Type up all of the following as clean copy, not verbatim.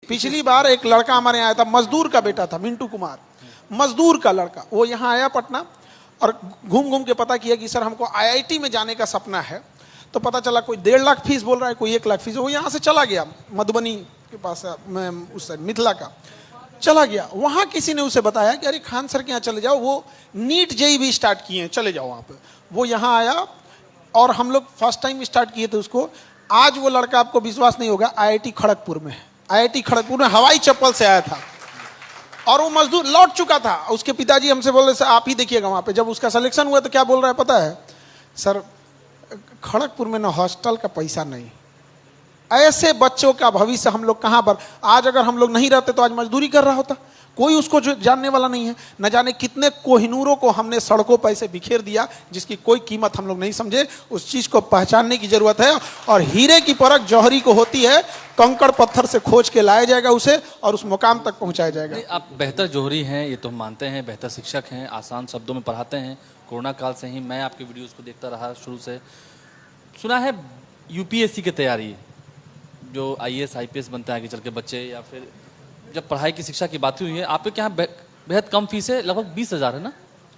पिछली बार एक लड़का हमारे यहाँ आया था, मजदूर का बेटा था, मिंटू कुमार, मजदूर का लड़का। वो यहाँ आया पटना और घूम घूम के पता किया कि सर हमको आईआईटी में जाने का सपना है। तो पता चला कोई 1.5 लाख फीस बोल रहा है, कोई 1 लाख फीस। वो यहाँ से चला गया मधुबनी के पास, उस मिथिला का चला गया। वहाँ किसी ने उसे बताया कि अरे खान सर के यहाँ चले जाओ, वो नीट जेई भी स्टार्ट किए हैं, चले जाओ वहाँ पे। वो यहाँ आया और हम लोग फर्स्ट टाइम स्टार्ट किए थे उसको। आज वो लड़का, आपको विश्वास नहीं होगा, आईआईटी खड़गपुर में, आईआईटी खड़गपुर में हवाई चप्पल से आया था और वो मजदूर लौट चुका था। उसके पिताजी हमसे बोल रहे सर आप ही देखिएगा वहाँ पे। जब उसका सिलेक्शन हुआ तो क्या बोल रहा है पता है? सर खड़गपुर में ना हॉस्टल का पैसा नहीं, ऐसे बच्चों का भविष्य हम लोग कहाँ पर। आज अगर हम लोग नहीं रहते तो आज मजदूरी कर रहा होता, कोई उसको जो जानने वाला नहीं है। न जाने कितने कोहिनूरों को हमने सड़कों पर ऐसे बिखेर दिया जिसकी कोई कीमत हम लोग नहीं समझे। उस चीज को पहचानने की जरूरत है। और हीरे की परख जौहरी को होती है, कंकड़ पत्थर से खोज के लाया जाएगा उसे और उस मुकाम तक पहुंचाया जाएगा। आप बेहतर जौहरी हैं, ये तो हम मानते हैं, बेहतर शिक्षक हैं, आसान शब्दों में पढ़ाते हैं। कोरोना काल से ही मैं आपके वीडियोस को देखता रहा शुरू से। सुना है यूपीएससी की तैयारी, जो आईएएस आईपीएस बनते हैं आगे चल के बच्चे, या फिर जब पढ़ाई की शिक्षा की बात हुई है, आपके क्या बेहद कम फीस है, लगभग 20,000 है ना,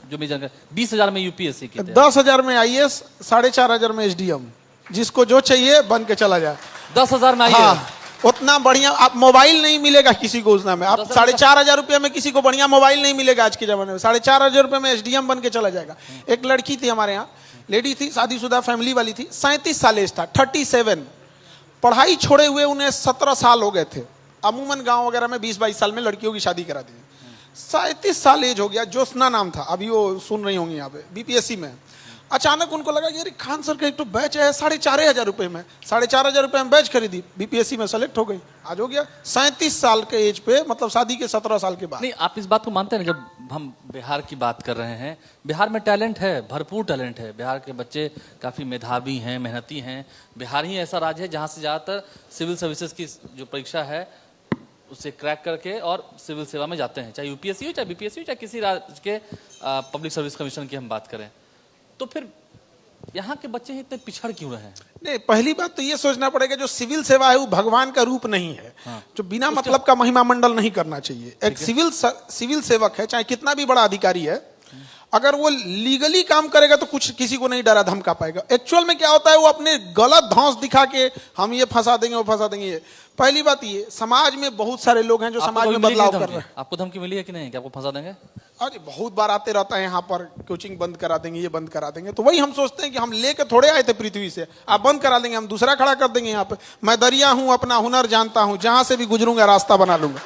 जो मेरी जानकारी, 20,000 में यूपीएससी की, 10,000 में आईएएस, 4,500 में एसडीएम। जिसको जो चाहिए बन के चला जाए। 10,000 में आईएएस। हाँ, उतना बढ़िया। आप मोबाइल नहीं मिलेगा किसी को उसमें, आप 4,500 रुपये में किसी को बढ़िया मोबाइल नहीं मिलेगा आज के जमाने में। 4,500 रुपये में एसडीएम बन के चला जाएगा। एक लड़की थी हमारे यहाँ, लेडी थी, शादीशुदा फैमिली वाली थी, 37 साल एज था, 37। पढ़ाई छोड़े हुए उन्हें 17 साल हो गए थे। अमूमन गांव वगैरह में 20-22 साल में लड़कियों की शादी करा दी। 37 साल एज हो गया, ज्योत्सना नाम था, अभी वो सुन रही होंगी यहाँ पे, बीपीएससी में। अचानक उनको लगा कि अरे खान सर का एक तो बैच है 4,500 रुपये में, 4,500 रुपये में बैच खरीदी, बीपीएससी में सेलेक्ट हो गई। आज हो गया 37 साल के एज पे, मतलब शादी के 17 साल के बाद। नहीं, आप इस बात को मानते हैं? जब हम बिहार की बात कर रहे हैं, बिहार में टैलेंट है, भरपूर टैलेंट है। बिहार के बच्चे काफ़ी मेधावी हैं, मेहनती हैं। बिहार ही ऐसा राज्य है जहाँ से ज़्यादातर सिविल सर्विसेज की जो परीक्षा है उसे क्रैक करके और सिविल सेवा में जाते हैं, चाहे यूपीएससी हो, चाहे बीपीएससी हो, चाहे किसी राज्य के पब्लिक सर्विस कमीशन की हम बात करें। तो फिर यहाँ के बच्चे इतने पिछड़ क्यों रहे हैं? नहीं, पहली बात तो ये सोचना पड़ेगा, जो सिविल सेवा है वो भगवान का रूप नहीं है। हाँ। जो बिना मतलब का महिमा मंडल नहीं करना चाहिए। एक सिविल सेवक है, चाहे कितना भी बड़ा अधिकारी है, अगर वो लीगली काम करेगा तो कुछ किसी को नहीं डरा धमका पाएगा। एक्चुअल में क्या होता है, वो अपने गलत धौंस दिखा के हम ये फंसा देंगे, वो फंसा देंगे। ये पहली बात। ये समाज में बहुत सारे लोग हैं जो समाज में बदलाव कर रहे हैं। आपको धमकी मिली है कि नहीं कि आपको फंसा देंगे? अरे बहुत बार आते रहता है यहाँ पर, कोचिंग बंद करा देंगे, ये बंद करा देंगे। तो वही हम सोचते हैं कि हम लेके थोड़े आए थे पृथ्वी से, आप बंद करा देंगे, हम दूसरा खड़ा कर देंगे यहाँ पे। मैं दरिया हूँ, अपना हुनर जानता हूँ, जहां से भी गुजरूंगा रास्ता बना लूंगा।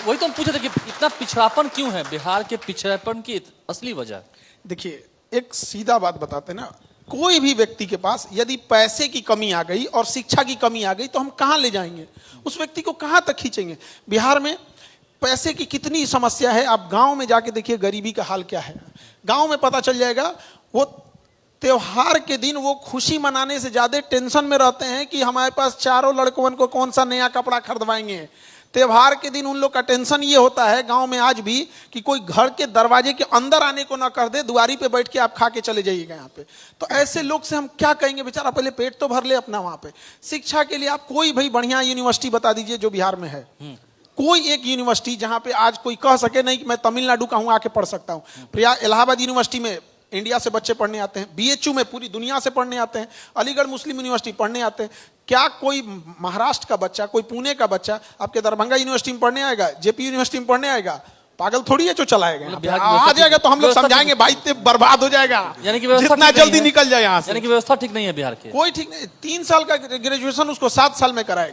वही तो हम पूछे थे कि इतना पिछड़ापन क्यों है, बिहार के पिछड़ापन की असली वजह? देखिए, एक सीधा बात बताते ना, कोई भी व्यक्ति के पास यदि पैसे की कमी आ गई और शिक्षा की कमी आ गई तो हम कहां ले जाएंगे उस व्यक्ति को, कहां तक खींचेंगे? बिहार में पैसे की कितनी समस्या है। आप गांव में जाके देखिए गरीबी का हाल क्या है। गांव में पता चल जाएगा, वो त्योहार के दिन वो खुशी मनाने से ज्यादा टेंशन में रहते हैं कि हमारे पास चारों लड़कों को कौन सा नया कपड़ा खरीदवाएंगे। त्योहार के दिन उन लोग का टेंशन ये होता है गांव में आज भी कि कोई घर के दरवाजे के अंदर आने को ना कर दे, दुआरी पे बैठ के आप खा के चले जाइएगा यहाँ पे। तो ऐसे लोग से हम क्या कहेंगे? बेचारा पहले पेट तो भर ले अपना। वहां पे शिक्षा के लिए आप कोई भाई बढ़िया यूनिवर्सिटी बता दीजिए जो बिहार में है। कोई एक यूनिवर्सिटी जहां पे आज कोई कह सके नहीं कि मैं तमिलनाडु का हूं, आके पढ़ सकता हूं। इलाहाबाद यूनिवर्सिटी में इंडिया से बच्चे पढ़ने आते हैं, बीएचयू में पूरी दुनिया से पढ़ने आते हैं, अलीगढ़ मुस्लिम यूनिवर्सिटी पढ़ने आते हैं। क्या कोई महाराष्ट्र का बच्चा, कोई पुणे का बच्चा आपके दरभंगा यूनिवर्सिटी में पढ़ने आएगा, जेपी यूनिवर्सिटी में पढ़ने आएगा? पागल थोड़ी है जो चलाएगा। आ जाएगा तो हम लोग समझाएंगे, भाई ते बर्बाद हो जाएगा, यानी कि जितना जल्दी निकल जाए यहाँ से। यानी कि व्यवस्था ठीक नहीं है बिहार की। कोई ठीक नहीं। 3 साल का ग्रेजुएशन उसको 7 साल में कराएगा।